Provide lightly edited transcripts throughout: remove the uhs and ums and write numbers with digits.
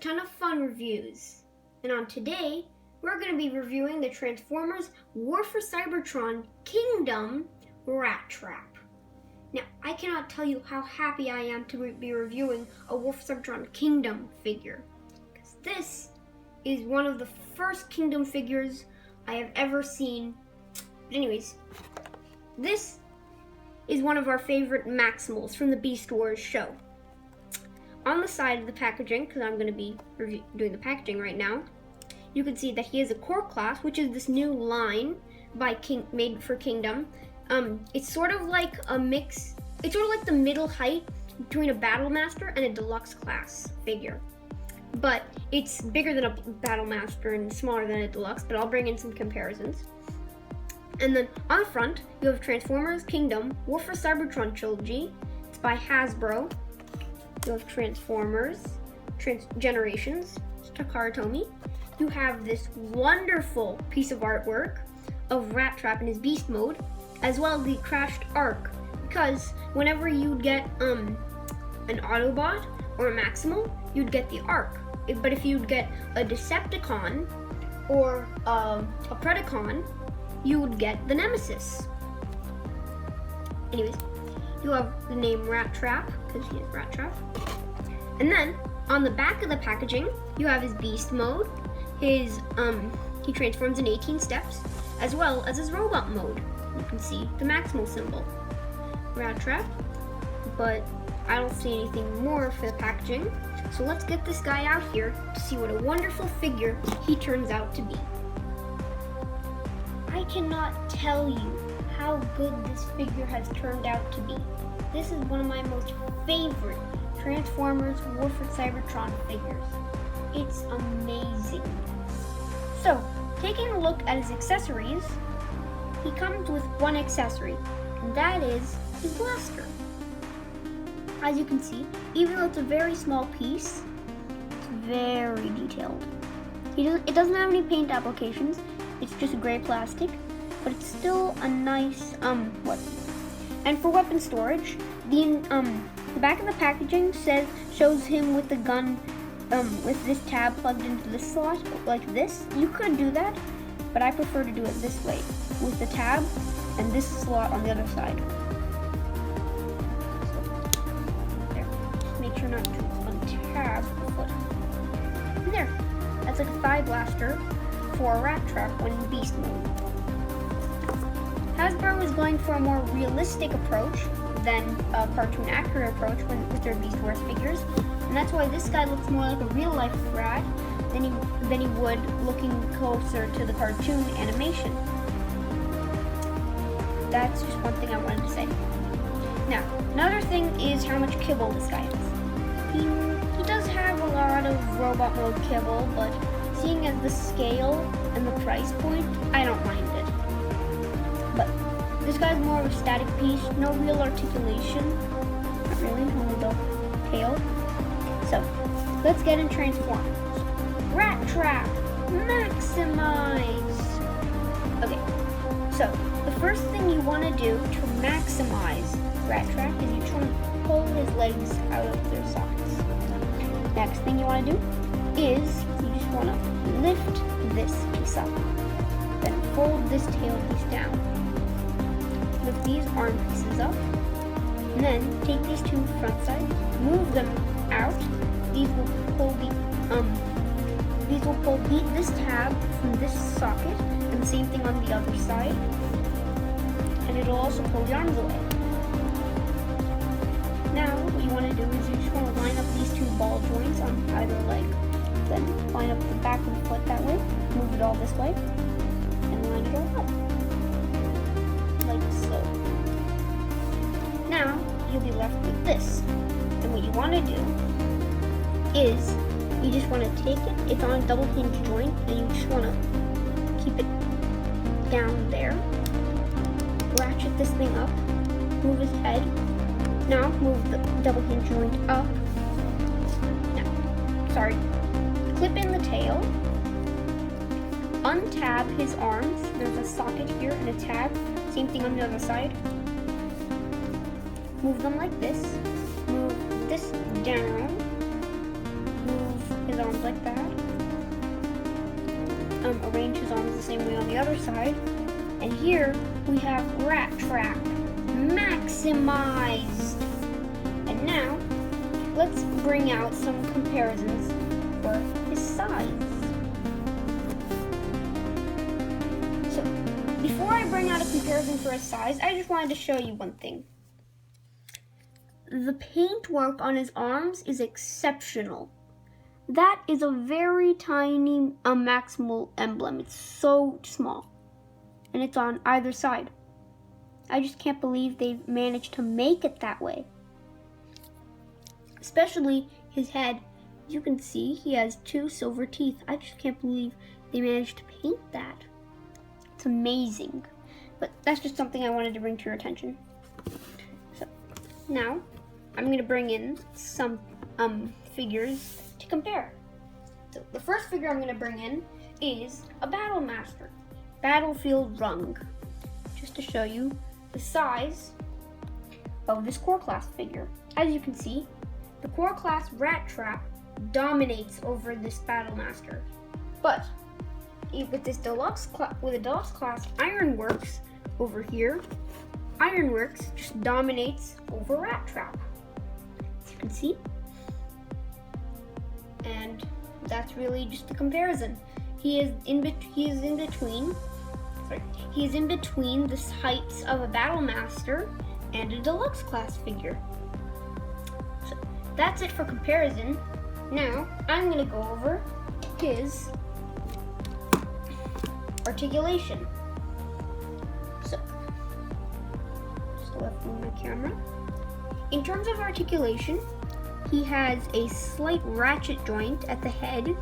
ton of fun reviews. And on today, we're going to be reviewing the Transformers War for Cybertron Kingdom Rattrap. Now, I cannot tell you how happy I am to be reviewing a War for Cybertron Kingdom figure, because this is one of the first Kingdom figures I have ever seen. But anyways, this is one of our favorite Maximals from the Beast Wars show. On the side of the packaging, because I'm going to be doing the packaging right now, you can see that he has a core class, which is this new line by made for Kingdom. It's sort of like a mix. It's sort of like the middle height between a Battle Master and a deluxe class figure. But it's bigger than a Battle Master and smaller than a deluxe, but I'll bring in some comparisons. And then on the front, you have Transformers Kingdom War for Cybertron Trilogy. It's by Hasbro. You have Transformers Generations, Takara Tomy. You have this wonderful piece of artwork of Rattrap in his beast mode, as well as the crashed Ark, because whenever you'd get an Autobot or a Maximal, you'd get the Ark. But if you'd get a Decepticon or a Predacon, you would get the Nemesis. Anyways, you have the name Rattrap, because he is Rattrap. And then, on the back of the packaging, you have his beast mode, he transforms in 18 steps, as well as his robot mode. You can see the Maximal symbol, Rattrap, but I don't see anything more for the packaging. So let's get this guy out here to see what a wonderful figure he turns out to be. I cannot tell you how good this figure has turned out to be. This is one of my most favorite Transformers War for Cybertron figures. It's amazing. So, taking a look at his accessories, he comes with one accessory, and that is his blaster. As you can see, even though it's a very small piece, it's very detailed. It doesn't have any paint applications. It's just gray plastic, but it's still a nice weapon. And for weapon storage, the back of the packaging shows him with the gun with this tab plugged into this slot, like this. You could do that, but I prefer to do it this way, with the tab and this slot on the other side. So, there. Just make sure not to untab the foot. And there. That's like a thigh blaster for a Rattrap when in beast mode. Hasbro is going for a more realistic approach than a cartoon accurate approach with their Beast Wars figures, and that's why this guy looks more like a real life rat than he would looking closer to the cartoon animation. That's just one thing I wanted to say. Now, another thing is how much kibble this guy has. He does have a lot of robot mode kibble, but seeing as the scale and the price point, I don't mind it. But this guy's more of a static piece, no real articulation. Not really, only the tail. So, let's get in Transformers. Rattrap! Maximize! Okay, so the first thing you want to do to maximize Rattrap is you try to pull his legs out of their sockets. Next thing you want to do is you just want to lift this piece up, then fold this tail piece down. Lift these arm pieces up, and then take these two front sides, move them out. These will pull this tab from this socket, and the same thing on the other side. And it'll also pull the arms away. Now, what you want to do is you just want to line up these two ball joints on either leg. Then line up the back of the foot that way, move it all this way, and line it all up. Like so. Now, you'll be left with this. And what you want to do is, you just want to take it, it's on a double hinge joint, and you just want to keep it down there. Ratchet this thing up, move his head. Now, move the double hinge joint up. Clip in the tail. Untab his arms. There's a socket here and a tab. Same thing on the other side. Move them like this. Move this down. Move his arms like that. Arrange his arms the same way on the other side. And here we have Rattrap maximized. And now let's bring out some comparisons for his size. So before I bring out a comparison for his size, I just wanted to show you one thing. The paintwork on his arms is exceptional. That is a very tiny maximal emblem. It's so small. And it's on either side. I just can't believe they've managed to make it that way. Especially his head. As you can see, he has 2 silver teeth. I just can't believe they managed to paint that. It's amazing. But that's just something I wanted to bring to your attention. So now I'm going to bring in some figures to compare. So the first figure I'm going to bring in is a Battle Master, Battlefield Rung, just to show you the size of this core class figure. As you can see, the core class Rattrap dominates over this Battle Master, but with this deluxe class Ironworks over here, Ironworks just dominates over Rattrap, as you can see. And that's really just a comparison. He is in between the heights of a Battle Master and a deluxe class figure. So that's it for comparison. Now I'm gonna go over his articulation. So just left move my camera. In terms of articulation, he has a slight ratchet joint at the head.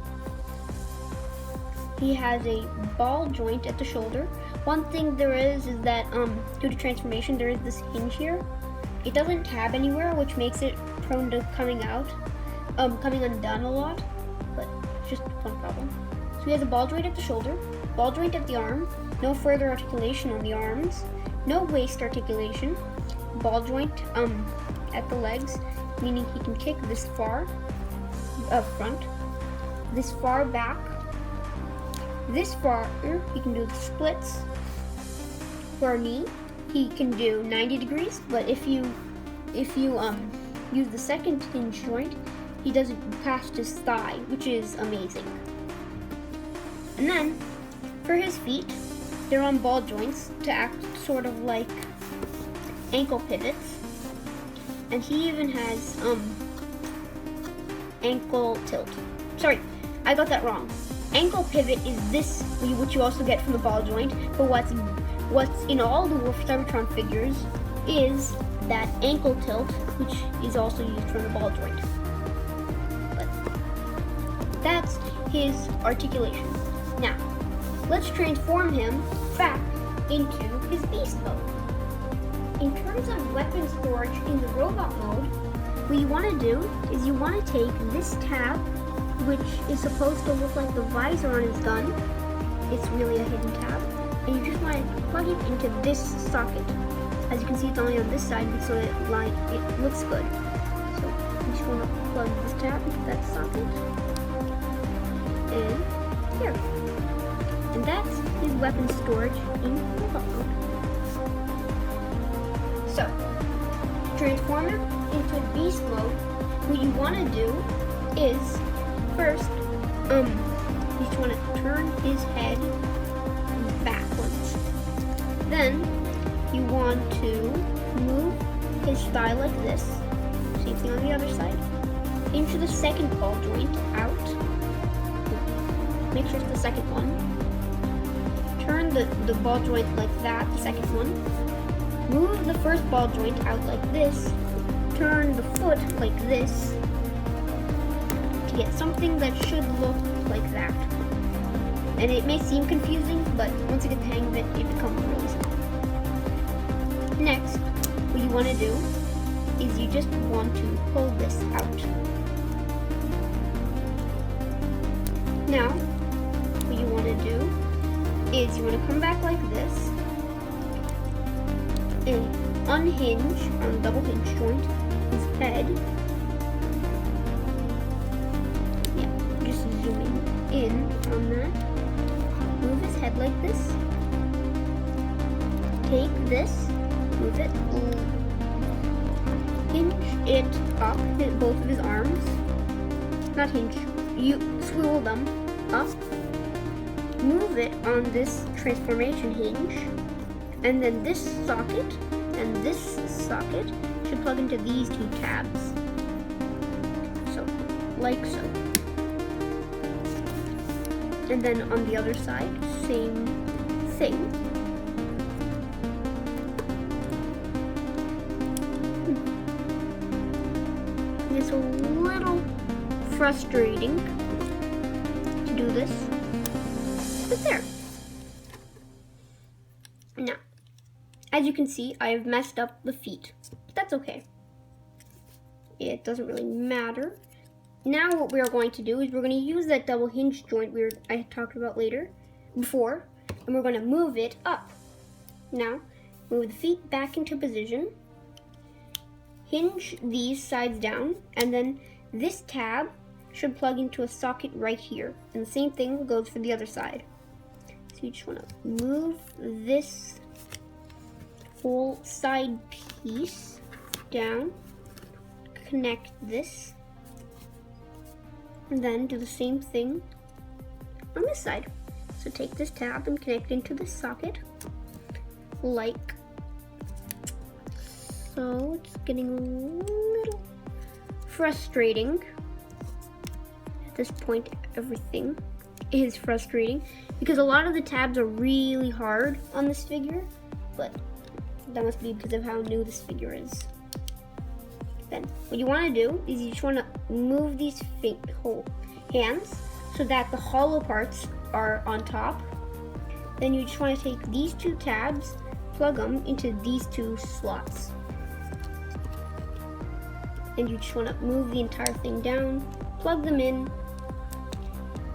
He has a ball joint at the shoulder. One thing there is that due to transformation, there is this hinge here. It doesn't tab anywhere, which makes it prone to coming undone a lot, but it's just one problem. So he has a ball joint at the shoulder, ball joint at the arm, no further articulation on the arms, no waist articulation, ball joint at the legs, meaning he can kick this far front, this far back, this far. He can do the splits. For our knee, he can do 90 degrees, but if you use the second hinge joint, he does it past his thigh, which is amazing. And then for his feet, they're on ball joints to act sort of like ankle pivots. And he even has ankle tilt. Sorry, I got that wrong. Ankle pivot is this, which you also get from the ball joint, but what's in all the War for Cybertron figures is that ankle tilt, which is also used from the ball joint. But that's his articulation. Now, let's transform him back into his beast mode. In terms of weapon storage in the robot mode, what you want to do is you want to take this tab, which is supposed to look like the visor on his gun. It's really a hidden tab. And you just want to plug it into this socket. As you can see, it's only on this side, so it looks good. So you just want to plug this tab into that socket. And here. And that's his weapon storage in robot mode. So, to transform him into beast mode, what you want to do is first, you just want to turn his head backwards. Then you want to move his thigh like this. Same thing on the other side. Into the second ball joint out. Make sure it's the second one. Turn the ball joint like that, the second one. Move the first ball joint out like this. Turn the foot like this to get something that should look like that. And it may seem confusing, but once you get the hang of it, it becomes really simple. Next, what you want to do is you just want to pull this out. Now, what you want to do is you want to come back like this and unhinge on the double hinge joint his head. Yeah, like this. Take this, move it, hinge it up, hit both of his arms. Not hinge, you swivel them up. Move it on this transformation hinge, and then this socket and this socket should plug into these two tabs. So, like so. And then on the other side, same thing. It's a little frustrating to do this, but there. Now, as you can see, I have messed up the feet, but that's okay. It doesn't really matter. Now what we are going to do is we're going to use that double hinge joint I talked about before, and we're going to move it up. Now, move the feet back into position, hinge these sides down, and then this tab should plug into a socket right here. And the same thing goes for the other side. So you just want to move this whole side piece down, connect this, and then do the same thing on this side. So take this tab and connect into this socket, like so. It's getting a little frustrating. At this point, everything is frustrating because a lot of the tabs are really hard on this figure, but that must be because of how new this figure is. Then what you want to do is you just want to move these whole hands so that the hollow parts are on top. Then you just want to take these two tabs, plug them into these two slots. And you just want to move the entire thing down, plug them in,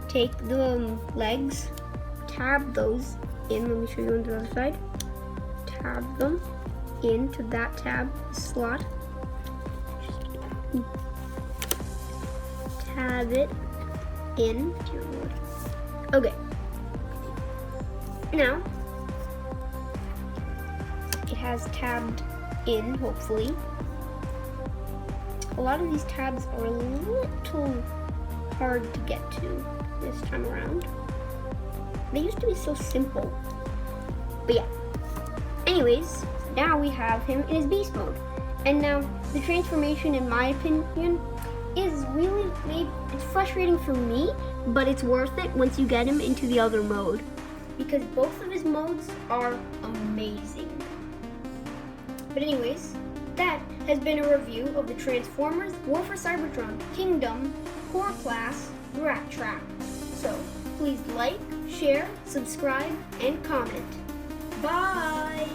take the legs, tab those in. Let me show you on the other side. Tab them into that tab slot. Tab it in. Dear Lord. Okay. Now it has tabbed in, hopefully. A lot of these tabs are a little hard to get to this time around. They used to be so simple. But yeah. Anyways, now we have him in his beast mode. And now the transformation, in my opinion, is really it's frustrating for me, but it's worth it once you get him into the other mode, because both of his modes are amazing. But anyways, that has been a review of the Transformers War for Cybertron Kingdom Core Class Rattrap. So please like, share, subscribe, and comment. Bye!